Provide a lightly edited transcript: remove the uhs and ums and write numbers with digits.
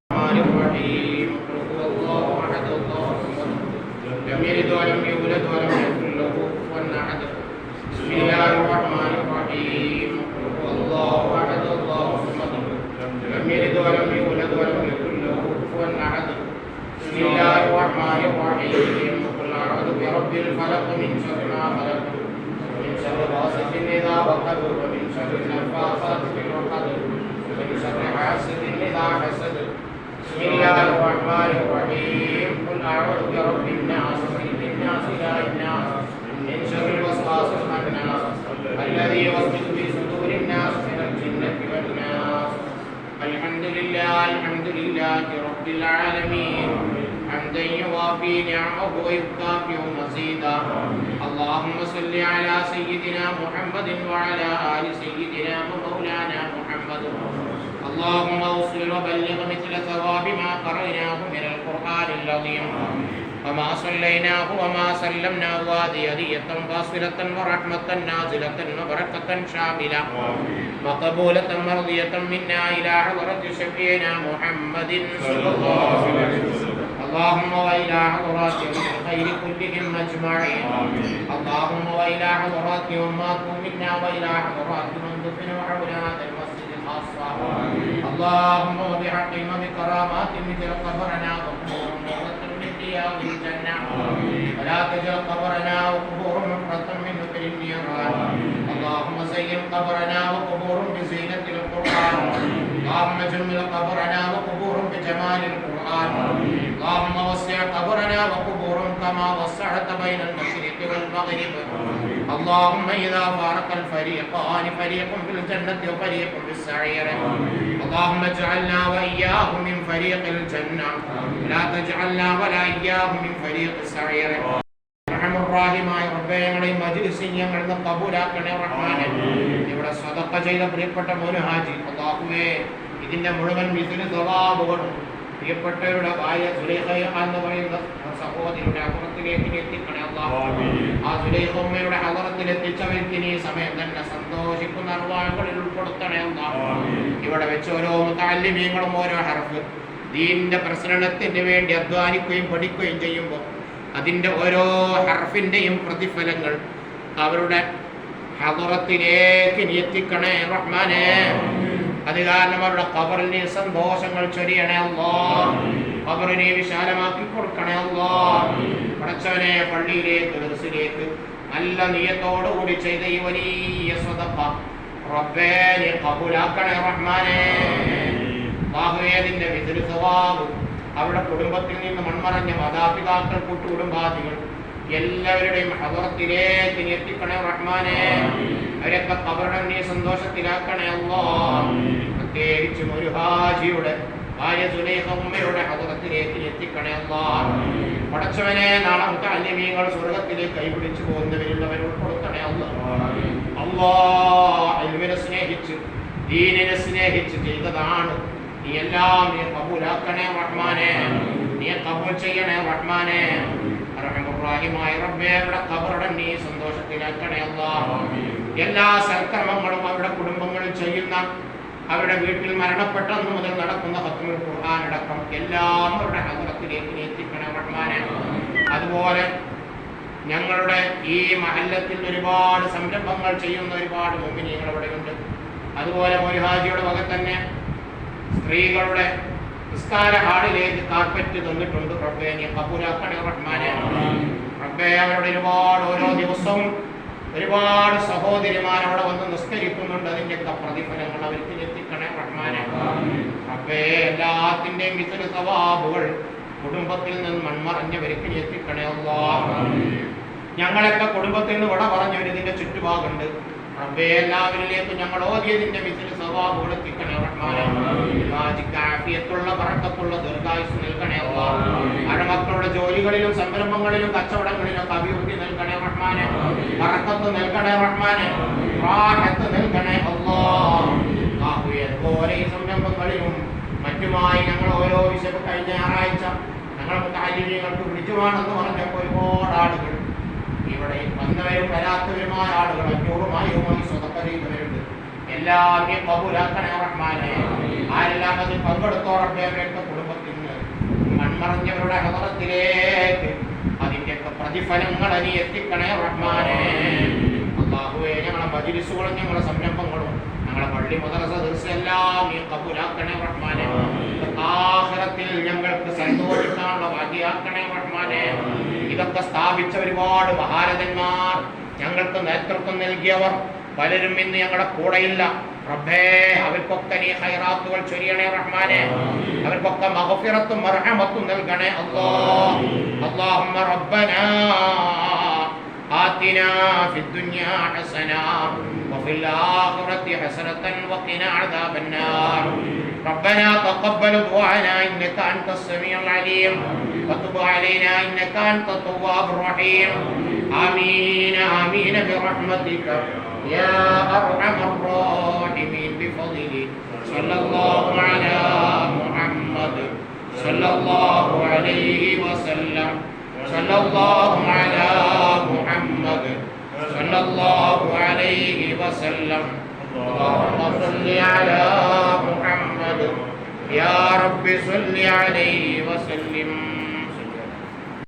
الرحمن الرحيم قل هو الله احد الله الصمد لم يلد ولم يولد ولم يكن له كفوا احد بسم الله الرحمن الرحيم قل هو الله احد الله الصمد لم يلد ولم يولد ولم يكن له كفوا احد بسم الله الرحمن الرحيم قل اعوذ برب الفلق من شر ما خلق ومن شر غاسق اذا وقب ومن شر النفاثات في العقد ومن شر حاسد اذا حسد بسم الله الرحمن الرحيم قل اعوذ برب الناس ملك الناس اله الناس من شر الوسواس الخناس الذي يوسوس في صدور الناس من الجنة والناس الحمد لله رب العالمين حمدا يوافي نعمه ويكافئ مزيدا اللهم صل على سيدنا محمد وعلى آل سيدنا ومولانا محمد اللهم اوصل وبلغ مثل ثواب ما قرأناه من القرآن العظيم وما صليناه وما سلمناه هذه هدية واصلة ورحمة نازلة وبركة شاملة مقبولة مرضية منا إلى حضرة شفيعنا محمد صلى الله عليه وسلم اللهم وإلى حضرات الخير كلهم أجمعين اللهم وإلى حضرات أماتهم منا وإلى حضرات من دفنوا حول هذا المسجد خاصة اللهم وبحقهم وبكرامات مثل قبرنا وقبورهم نورة من رياض الجنة ولا تجعل قبرنا وقبورهم حفرة من نكر النيران اللهم زين قبرنا وقبورهم بزينة القرآن اللهم جمل قبرنا وقبورهم بجمال القرآن اللهم وسع قبرنا وقبورهم كما وسعت بين المشرق والمغرب اللهم إذا فارق الفريقان فريق في الجنة وفريق في السعير اللهم اجعلنا وإياهم من فريق الجنة لا تجعلنا ولا إياهم من فريق السعير റഹ്മാനായ റബ്ബേ ഞങ്ങളുടെ ഈ മജ്‌ലിസ് ഞങ്ങൾ കബൂലാക്കണേ റഹ്മാനേ ഇവിടെ സദഖ ചെയ്ത പ്രിയപ്പെട്ട മോനു ഹാജി അല്ലാഹുവേ ഇതിന്റെ മുഴുവൻ മിസ്ലു സവാബുകളും പ്രിയപ്പെട്ടവരുടെ ഭാര്യ സുലൈഖ എന്ന് പറയുന്ന സഹോദരിയുടെ ഹദറത്തിലേക്ക് എത്തിക്കണേ അല്ലാഹു ആ സുലൈഖ ഉമ്മയുടെ ഹദറത്തിൽ എത്തിച്ചവർക്ക് ഈ സമയം തന്നെ സന്തോഷിക്കുന്ന അർവാഹുകളിൽ ഉൾപ്പെടുത്തണേ അല്ലാഹു ഇവിടെ വെച്ച് ഓരോ മുതഅല്ലിമീങ്ങളും ഓരോ ഹർഫ് ദീനിന്റെ പ്രസരണത്തിന് വേണ്ടി അധ്വാനിക്കുകയും പഠിക്കുകയും ചെയ്യുമ്പോൾ അതിൻ്റെ ഓരോ ഹർഫിൻ്റെയും പ്രതിഫലങ്ങൾ അവരുടെ ഹദറത്തിലേക്ക് എത്തിക്കണേ റഹ്മാനേ അത് കാരണം അവരുടെ ഖബറിന് സന്തോഷങ്ങൾ ചൊരിയണേ അല്ലാഹ് ഖബറിനെ വിശാലമാക്കി കൊടുക്കണേ അല്ലാഹ് പടച്ചവനെ പള്ളിയിലേക്ക് ദർസിലേക്ക് നല്ല നിയത്തോടുകൂടി ചെയ്ത ഈ വലിയ സ്വതഖ റബ്ബേ നീ ഖബൂലാക്കണേ റഹ്മാനേ അല്ലാഹുവേ അതിൻ്റെ മിസ്ലു സവാബ് അവരുടെ കുടുംബത്തിൽ നിന്ന് മൺമറഞ്ഞ മാതാപിതാക്കൾ കൂട്ടുകുടുംബാദികൾ എല്ലാവരുടെയും ഹദറത്തിലേക്ക് എത്തിക്കണേ റഹ്മാനേ അവരൊക്കെ ഖബറിനെ നീ സന്തോഷത്തിലാക്കണേ അല്ലാഹ് പ്രത്യേകിച്ച് ഒരു ഹാജിയുടെ ഭാര്യ സുലൈഖ ഉമ്മയുടെ ഹദറത്തിലേക്ക് എത്തിക്കണേ അല്ലാഹ് പടച്ചവനെ നാളെ മുതഅല്ലിമീങ്ങൾ സ്വർഗ്ഗത്തിലേക്ക് കൈപിടിച്ചു പോകുന്നവരുള്ളവർ ഉൾപ്പെടുത്തണേ അല്ലാഹ് അല്ലാഹ് ഇൽമിനെ സ്നേഹിച്ച് ദീനിനെ സ്നേഹിച്ച് ചെയ്തതാണ് നീ എല്ലാം നീ കബൂലാക്കണേ റഹ്മാനേ നീ കബൂൽ ചെയ്യണേ റഹ്മാനേ റഹ്മാനുറഹീമായ റബ്ബേ അവരുടെ ഖബറിനെ നീ സന്തോഷത്തിലാക്കണേ അല്ലാഹ് എല്ലാ സൽക്കർമ്മങ്ങളും അവരുടെ കുടുംബങ്ങളിൽ ചെയ്യുന്ന അവരുടെ വീട്ടിൽ മരണപ്പെട്ടെന്നു മുതൽ നടക്കുന്ന ഖത്മുൽ ഖുർആൻ അടക്കം എല്ലാം അവരുടെ ഹദറത്തിലേക്ക് നീ എത്തിക്കണേ റഹ്മാനേ അതുപോലെ ഞങ്ങളുടെ ഈ മഹല്ലത്തിൽ ഒരുപാട് സംരംഭങ്ങൾ ചെയ്യുന്ന ഒരുപാട് മുഅ്മിനീങ്ങൾ അവിടെയുണ്ട് അതുപോലെ ഒരു ഹാജിയുടെ വക തന്നെ സ്ത്രീകളുടെ നിസ്കാര ഹാളിലേക്ക് കാർപ്പറ്റ് തന്നിട്ടുണ്ട് റബ്ബേ നീ കബൂലാക്കണേ റഹ്മാനേ റബ്ബേ അവരുടെ ഒരുപാട് ഓരോ ദിവസവും ഒരുപാട് സഹോദരിമാർ അവിടെ വന്ന് നിസ്കരിക്കുന്നുണ്ട് അതിൻ്റെയൊക്കെ പ്രതിഫലങ്ങൾ അവർക്ക് എത്തിക്കണേ റഹ്മാനേ റബ്ബേ എല്ലാത്തിൻ്റെയും മിസ്ലു സവാബുകൾ കുടുംബത്തിൽ നിന്ന് മൺമറഞ്ഞവർക്ക് എത്തിക്കണേ അല്ലാഹ് ഞങ്ങളൊക്കെ കുടുംബത്തിൽ നിന്ന് വിട പറഞ്ഞവർ ഇതിൻ്റെ ചുറ്റുഭാഗമുണ്ട് റബ്ബേ എല്ലാവരിലേക്കും ഞങ്ങൾ ഓതിയതിന്റെ മിസ്ലു സവാബുകൾ എത്തിക്കണേ റഹ്മാനേ ഹാജിക്ക് ആഫിയത്തുള്ള ബറക്കത്തുള്ള ദീർഘായുസ്സ് നൽകണേ അല്ലാഹ് അവരുടെ മക്കളുടെ ജോലികളിലും സംരംഭങ്ങളിലും കച്ചവടങ്ങളിലും അഭിവൃദ്ധി നൽകണേ റഹ്മാനേ ബറക്കത്ത് നൽകണേ റഹ്മാനേ റാഹത്ത് നൽകണേ അല്ലാഹ് അതുപോലെ ഈ സംരംഭങ്ങളിലും മറ്റുമായി ഞങ്ങൾ ഓരോ വിഷയം കഴിഞ്ഞ ഞായറാഴ്ച ഞങ്ങൾ മുതഅല്ലിമീങ്ങൾക്ക് വിളിച്ചുവാണെന്ന് പറഞ്ഞപ്പോൾ ഒരുപാട് ആളുകൾ ഇവിടെ വന്നവരും വരാത്തവരുമായ ആളുകൾ 500 സ്വതക്ക ചെയ്തവരുണ്ട്. എല്ലാം നീ കബൂലാക്കണേ റഹ്മാനേ. ആരെല്ലാം അതിൽ പങ്കെടുത്തോ റബ്ബേ അവരൊക്കെ മൺമറഞ്ഞവരുടെ ഹദറത്തിലേക്ക് അതിൻ്റെയൊക്കെ പ്രതിഫലങ്ങൾ നീ എത്തിക്കണേ റഹ്മാനേ. അല്ലാഹുവേ, ഞങ്ങളെ മജ്‌ലിസുകളും ഞങ്ങളെ സംരംഭങ്ങളും ഞങ്ങളെ പള്ളി മദ്രസ എല്ലാം നീ കബൂലാക്കണേ റഹ്മാനേ. ആഖിറത്തിൽ ഞങ്ങൾക്ക് സന്തോഷിക്കാനുള്ള ഭാഗ്യമാക്കണേ റഹ്മാനേ. ഇതൊക്കെ സ്ഥാപിച്ച ഒരുപാട് മഹാരഥന്മാർ, ഞങ്ങൾക്ക് നേതൃത്വം നൽകിയവർ പലരും ഇന്ന് ഞങ്ങളുടെ കൂടെയില്ല. റബ്ബേ, അവർക്കൊക്കെ നീ ഖൈറാത്തുകൾ ചൊരിയണേ റഹ്മാനേ. അവർക്കൊക്കെ മഗ്ഫിറത്തും മർഹമത്തും നൽകണേ അല്ലാഹ്. അല്ലാഹുമ്മ റബ്ബനാ ആതിനാ ഫിദ്ദുനിയാ ഹസന വഫിൽ ആഖിറതി ഹസനതൻ വഖിനാ അദാബന്നാർ. ربنا تقبل دعاءنا إنك أنت السميع العليم وتب علينا إنك أنت التواب الرحيم. آمين آمين برحمتك يا أرحم الراحمين بفضلك. صلى الله على محمد صلى الله عليه وسلم. صلى الله على محمد صلى الله عليه وسلم. اللهم صل على محمد يا رب صل عليه وسلم.